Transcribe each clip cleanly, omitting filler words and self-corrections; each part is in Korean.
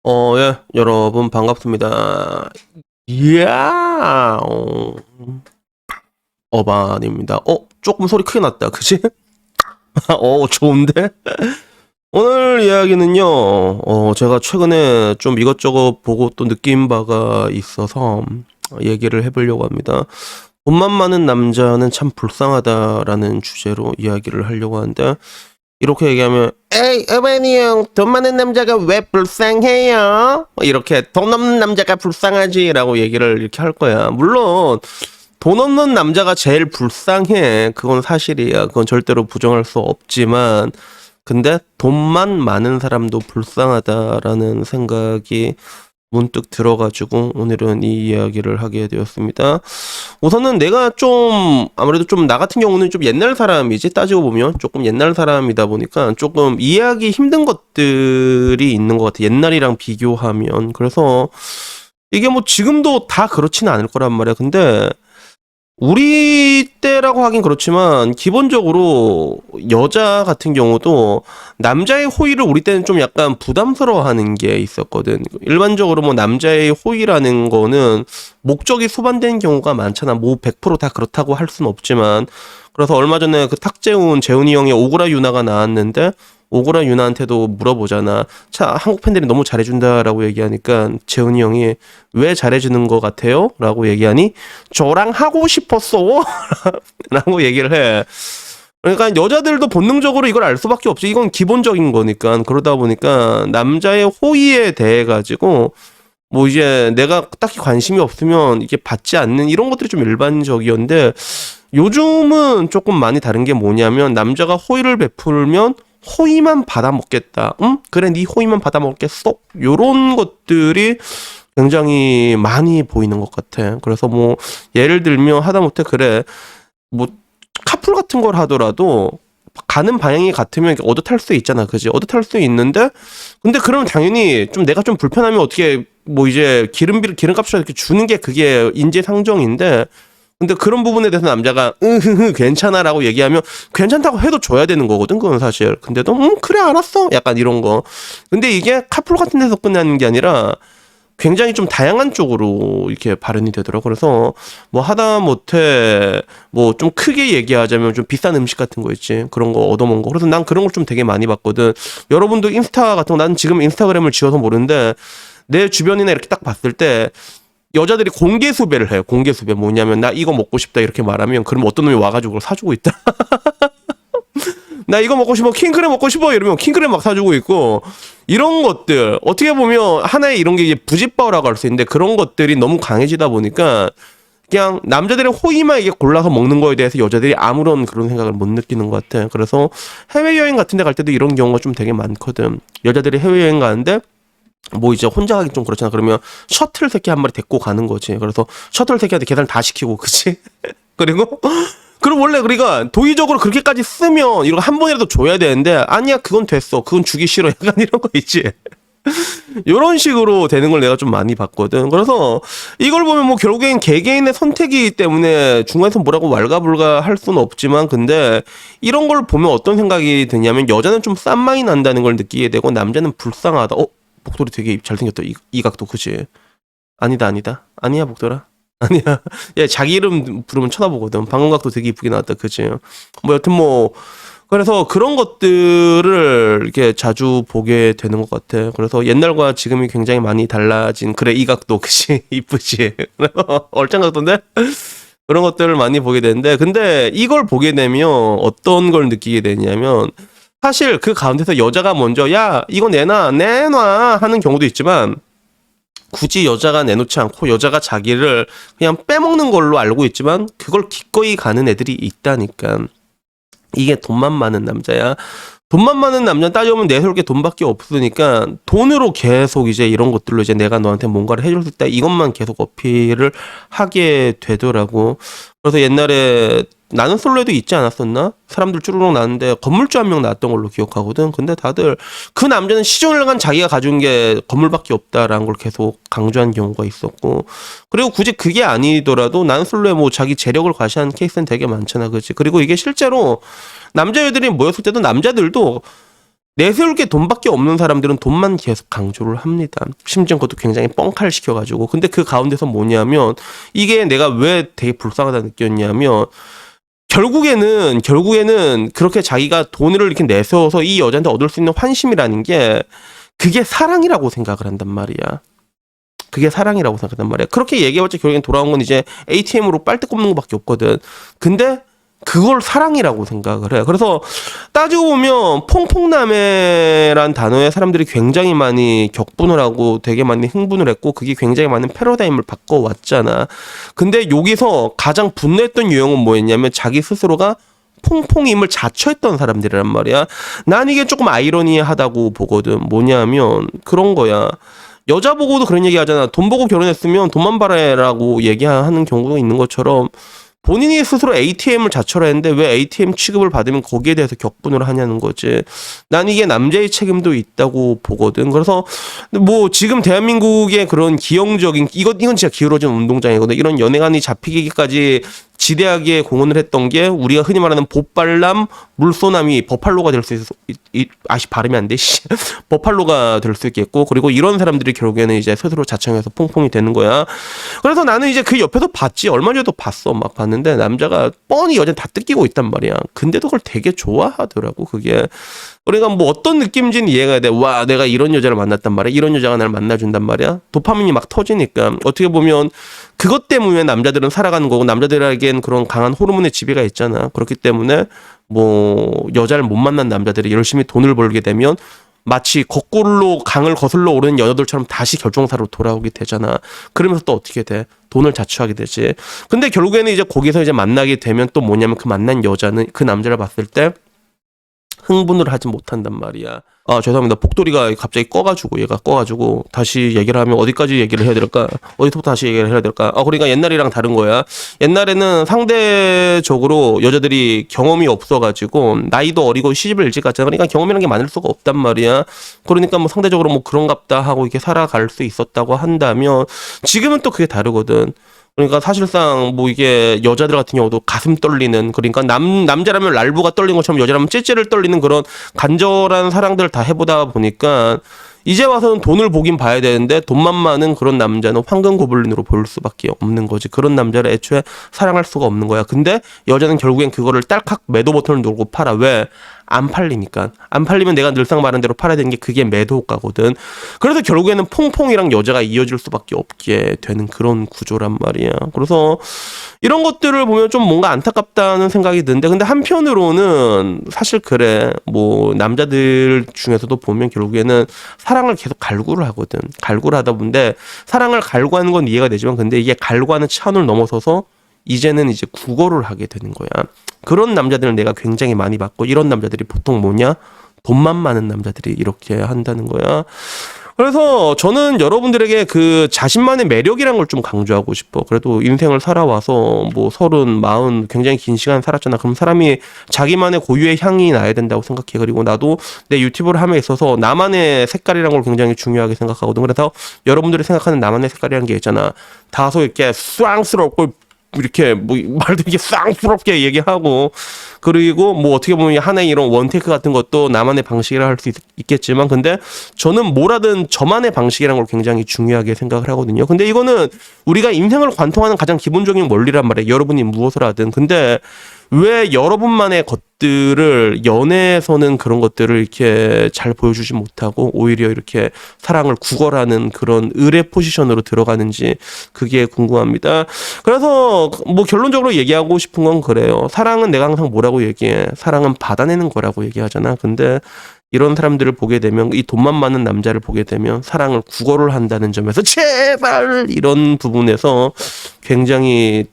예, 여러분 반갑습니다. 이야, 어반입니다. 조금 소리 크게 났다, 그지? 좋은데? 오늘 이야기는요, 제가 최근에 좀 이것저것 보고 또 느낀 바가 있어서 얘기를 해보려고 합니다. 돈만 많은 남자는 참 불쌍하다라는 주제로 이야기를 하려고 하는데, 이렇게 얘기하면 에이 어머니 형, 돈 많은 남자가 왜 불쌍해요? 이렇게 돈 없는 남자가 불쌍하지 라고 얘기를 이렇게 할 거야. 물론 돈 없는 남자가 제일 불쌍해, 그건 사실이야. 그건 절대로 부정할 수 없지만, 근데 돈만 많은 사람도 불쌍하다라는 생각이 문득 들어가지고 오늘은 이 이야기를 하게 되었습니다. 우선은 내가 좀 아무래도 좀 나 같은 경우는 좀 옛날 사람이지, 따지고 보면 조금 옛날 사람이다 보니까 조금 이해하기 힘든 것들이 있는 것 같아, 옛날이랑 비교하면. 그래서 이게 뭐 지금도 다 그렇지는 않을 거란 말이야. 근데 우리 때라고 하긴 그렇지만 기본적으로 여자 같은 경우도 남자의 호의를 우리 때는 좀 약간 부담스러워하는 게 있었거든. 일반적으로 뭐 남자의 호의라는 거는 목적이 수반되는 경우가 많잖아. 뭐 100%다 그렇다고 할 수는 없지만. 그래서 얼마 전에 그 탁재훈, 재훈이 형의 오그라 유나가 나왔는데, 오그라 유나한테도 물어보잖아. 자, 한국 팬들이 너무 잘해준다라고 얘기하니까 재훈이 형이 왜 잘해주는 것 같아요? 라고 얘기하니 저랑 하고 싶었어 라고 얘기를 해. 그러니까 여자들도 본능적으로 이걸 알 수밖에 없지. 이건 기본적인 거니까. 그러다 보니까 남자의 호의에 대해 가지고 뭐 이제 내가 딱히 관심이 없으면 이게 받지 않는 이런 것들이 좀 일반적이었는데, 요즘은 조금 많이 다른 게 뭐냐면 남자가 호의를 베풀면 호의만 받아먹겠다. 응? 그래, 네 호의만 받아먹겠어? 요런 것들이 굉장히 많이 보이는 것 같아. 그래서 뭐 예를 들면 하다못해 그래, 뭐 카풀 같은 걸 하더라도 가는 방향이 같으면 얻어 탈 수 있잖아, 그지? 얻어 탈 수 있는데, 근데 그러면 당연히 좀 내가 좀 불편하면 어떻게 뭐 이제 기름값을 이렇게 주는 게 그게 인지상정인데, 근데 그런 부분에 대해서 남자가 괜찮아라고 얘기하면 괜찮다고 해도 줘야 되는 거거든, 그건 사실. 근데도 그래 알았어 약간 이런 거. 근데 이게 카풀 같은 데서 끝나는 게 아니라 굉장히 좀 다양한 쪽으로 이렇게 발현이 되더라고. 그래서 뭐 하다못해 뭐 좀 크게 얘기하자면 좀 비싼 음식 같은 거 있지, 그런 거 얻어먹은 거. 그래서 난 그런 걸 좀 되게 많이 봤거든. 여러분도 인스타 같은 거, 난 지금 인스타그램을 지어서 모르는데 내 주변이나 이렇게 딱 봤을 때 여자들이 공개 수배를 해요. 공개 수배 뭐냐면 나 이거 먹고 싶다 이렇게 말하면, 그럼 어떤 놈이 와가지고 그걸 사주고 있다. 나 이거 먹고 싶어, 킹크랩 먹고 싶어 이러면 킹크랩 막 사주고 있고, 이런 것들 어떻게 보면 하나의 이런 게 이제 부짓바라고 할 수 있는데, 그런 것들이 너무 강해지다 보니까 그냥 남자들의 호의만 이게 골라서 먹는 거에 대해서 여자들이 아무런 그런 생각을 못 느끼는 것 같아. 그래서 해외여행 같은 데 갈 때도 이런 경우가 좀 되게 많거든. 여자들이 해외여행 가는데 뭐 이제 혼자 가기 좀 그렇잖아. 그러면 셔틀 새끼 한 마리 데리고 가는 거지. 그래서 셔틀 새끼한테 계산을 다 시키고, 그치? 그리고 그럼 원래 우리가 도의적으로 그렇게까지 쓰면 이거 한 번이라도 줘야 되는데, 아니야 그건 됐어, 그건 주기 싫어, 약간 이런 거 있지. 이런 식으로 되는 걸 내가 좀 많이 봤거든. 그래서 이걸 보면 뭐 결국엔 개개인의 선택이기 때문에 중간에서 뭐라고 왈가불가 할 수는 없지만, 근데 이런 걸 보면 어떤 생각이 드냐면 여자는 좀 싼 맛이 난다는 걸 느끼게 되고 남자는 불쌍하다. 목도리 되게 잘생겼다, 이 각도, 그치? 아니다 아니야 목도라 아니야. 얘 자기 이름 부르면 쳐다보거든. 방금 각도 되게 이쁘게 나왔다, 그치? 뭐 여튼 뭐 그래서 그런 것들을 이렇게 자주 보게 되는 것 같아. 그래서 옛날과 지금이 굉장히 많이 달라진, 그래 이 각도 그치? 이쁘지? 얼짱 각도인데? 그런 것들을 많이 보게 되는데, 근데 이걸 보게 되면 어떤 걸 느끼게 되냐면, 사실 그 가운데서 여자가 먼저 야 이거 내놔 하는 경우도 있지만, 굳이 여자가 내놓지 않고 여자가 자기를 그냥 빼먹는 걸로 알고 있지만 그걸 기꺼이 가는 애들이 있다니까. 이게 돈만 많은 남자야. 돈만 많은 남자 따져보면 내세울 게 돈밖에 없으니까 돈으로 계속 이제 이런 것들로 이제 내가 너한테 뭔가를 해줄 수 있다, 이것만 계속 어필을 하게 되더라고. 그래서 옛날에 나는 솔로에도 있지 않았었나? 사람들 쭈루룩 나왔는데 건물주 한 명 나왔던 걸로 기억하거든. 근데 다들 그 남자는 시종일관 자기가 가져온 게 건물밖에 없다라는 걸 계속 강조한 경우가 있었고, 그리고 굳이 그게 아니더라도 나는 솔로에 뭐 자기 재력을 과시한 케이스는 되게 많잖아, 그렇지? 그리고 이게 실제로 남자애들이 모였을 때도 남자들도 내세울 게 돈밖에 없는 사람들은 돈만 계속 강조를 합니다. 심지어 그것도 굉장히 뻥칼 시켜가지고. 근데 그 가운데서 뭐냐면 이게 내가 왜 되게 불쌍하다 느꼈냐면 결국에는 그렇게 자기가 돈을 이렇게 내세워서 이 여자한테 얻을 수 있는 환심이라는 게 그게 사랑이라고 생각을 한단 말이야. 그게 사랑이라고 생각한단 말이야. 그렇게 얘기해봤자 결국엔 돌아온 건 이제 ATM으로 빨대 꼽는 것밖에 없거든. 근데 그걸 사랑이라고 생각을 해. 그래서 따지고 보면 퐁퐁남매란 단어에 사람들이 굉장히 많이 격분을 하고 되게 많이 흥분을 했고 그게 굉장히 많은 패러다임을 바꿔왔잖아. 근데 여기서 가장 분노했던 유형은 뭐였냐면 자기 스스로가 퐁퐁임을 자처했던 사람들이란 말이야. 난 이게 조금 아이러니하다고 보거든. 뭐냐면 그런 거야. 여자 보고도 그런 얘기 하잖아. 돈 보고 결혼했으면 돈만 벌어라고 얘기하는 경우가 있는 것처럼 본인이 스스로 ATM을 자처를 했는데 왜 ATM 취급을 받으면 거기에 대해서 격분을 하냐는 거지. 난 이게 남자의 책임도 있다고 보거든. 그래서 뭐 지금 대한민국의 그런 기형적인 이건 진짜 기울어진 운동장이거든. 이런 연애관이 잡히기까지 지대하게 공헌을 했던 게 우리가 흔히 말하는 보빨남 물소남이 버팔로가 될 수 있어. 아시 발음이 안 돼. 버팔로가 될 수 있겠고 그리고 이런 사람들이 결국에는 이제 스스로 자청해서 퐁퐁이 되는 거야. 그래서 나는 이제 그 옆에서 봤지. 얼마 전에도 봤어. 막 봤는데 남자가 뻔히 여자 다 뜯기고 있단 말이야. 근데도 그걸 되게 좋아하더라고. 그게. 그러니까 뭐 어떤 느낌인지는 이해가 돼. 와, 내가 이런 여자를 만났단 말이야. 이런 여자가 나를 만나준단 말이야. 도파민이 막 터지니까 어떻게 보면 그것 때문에 남자들은 살아가는 거고 남자들에겐 그런 강한 호르몬의 지배가 있잖아. 그렇기 때문에 뭐 여자를 못 만난 남자들이 열심히 돈을 벌게 되면 마치 거꾸로 강을 거슬러 오르는 여자들처럼 다시 결정사로 돌아오게 되잖아. 그러면서 또 어떻게 돼? 돈을 자초하게 되지. 근데 결국에는 이제 거기서 이제 만나게 되면 또 뭐냐면 그 만난 여자는 그 남자를 봤을 때 흥분을 하지 못한단 말이야. 아, 죄송합니다. 복돌이가 갑자기 얘가 꺼가지고 다시 얘기를 하면 어디까지 얘기를 해야 될까? 어디서부터 다시 얘기를 해야 될까? 그러니까 옛날이랑 다른 거야. 옛날에는 상대적으로 여자들이 경험이 없어가지고 나이도 어리고 시집을 일찍 갔잖아. 그러니까 경험이라는 게 많을 수가 없단 말이야. 그러니까 뭐 상대적으로 뭐 그런갑다 하고 이렇게 살아갈 수 있었다고 한다면 지금은 또 그게 다르거든. 그러니까 사실상 뭐 이게 여자들 같은 경우도 가슴 떨리는 그러니까 남자라면 랄부가 떨리는 것처럼 여자라면 째째를 떨리는 그런 간절한 사랑들을 다 해보다 보니까 이제 와서는 돈을 보긴 봐야 되는데 돈만 많은 그런 남자는 황금 고블린으로 보일 수밖에 없는 거지. 그런 남자를 애초에 사랑할 수가 없는 거야. 근데 여자는 결국엔 그거를 딸칵 매도 버튼을 누르고 팔아. 왜? 안 팔리니까. 안 팔리면 내가 늘상 말한 대로 팔아야 되는 게 그게 매도 효과거든. 그래서 결국에는 퐁퐁이랑 여자가 이어질 수밖에 없게 되는 그런 구조란 말이야. 그래서 이런 것들을 보면 좀 뭔가 안타깝다는 생각이 드는데 근데 한편으로는 사실 그래. 뭐 남자들 중에서도 보면 결국에는 사랑을 계속 갈구를 하거든. 갈구를 하다 보는데 사랑을 갈구하는 건 이해가 되지만 근데 이게 갈구하는 차원을 넘어서서 이제는 이제 구걸을 하게 되는 거야. 그런 남자들을 내가 굉장히 많이 봤고 이런 남자들이 보통 뭐냐? 돈만 많은 남자들이 이렇게 한다는 거야. 그래서 저는 여러분들에게 그 자신만의 매력이란 걸 좀 강조하고 싶어. 그래도 인생을 살아와서 뭐 30, 40 굉장히 긴 시간 살았잖아. 그럼 사람이 자기만의 고유의 향이 나야 된다고 생각해. 그리고 나도 내 유튜브를 함에 있어서 나만의 색깔이란 걸 굉장히 중요하게 생각하거든. 그래서 여러분들이 생각하는 나만의 색깔이라는 게 있잖아. 다소 이렇게 쌍스럽고 이렇게 뭐 말도 이렇게 쌍스럽게 얘기하고 그리고 뭐 어떻게 보면 하나의 이런 원테이크 같은 것도 나만의 방식이라 할 수 있겠지만 근데 저는 뭐라든 저만의 방식이라는 걸 굉장히 중요하게 생각을 하거든요. 근데 이거는 우리가 인생을 관통하는 가장 기본적인 원리란 말이에요. 여러분이 무엇을 하든. 근데 왜 여러분만의 것들을 연애에서는 그런 것들을 이렇게 잘 보여주지 못하고 오히려 이렇게 사랑을 구걸하는 그런 의뢰 포지션으로 들어가는지 그게 궁금합니다. 그래서 뭐 결론적으로 얘기하고 싶은 건 그래요. 사랑은 내가 항상 뭐라고 얘기해? 사랑은 받아내는 거라고 얘기하잖아. 근데 이런 사람들을 보게 되면 이 돈만 많은 남자를 보게 되면 사랑을 구걸을 한다는 점에서 제발 이런 부분에서 굉장히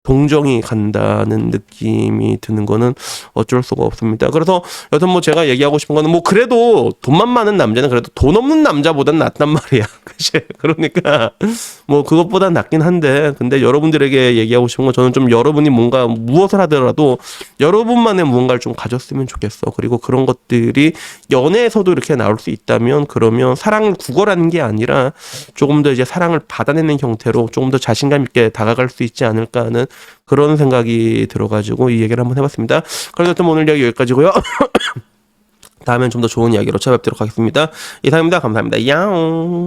동정이 간다는 느낌이 드는 거는 어쩔 수가 없습니다. 그래서 여튼 뭐 제가 얘기하고 싶은 거는 뭐 그래도 돈만 많은 남자는 그래도 돈 없는 남자보단 낫단 말이야. 그치? 그러니까 뭐 그것보단 낫긴 한데 근데 여러분들에게 얘기하고 싶은 건 저는 좀 여러분이 뭔가 무엇을 하더라도 여러분만의 무언가를 좀 가졌으면 좋겠어. 그리고 그런 것들이 연애에서도 이렇게 나올 수 있다면 그러면 사랑을 구걸하는 게 아니라 조금 더 이제 사랑을 받아내는 형태로 조금 더 자신감 있게 다가갈 수 있지 않을까 하는 그런 생각이 들어가지고 이 얘기를 한번 해봤습니다. 그래서 또 오늘 이야기 여기까지고요. 다음엔 좀 더 좋은 이야기로 찾아뵙도록 하겠습니다. 이상입니다. 감사합니다. 야옹.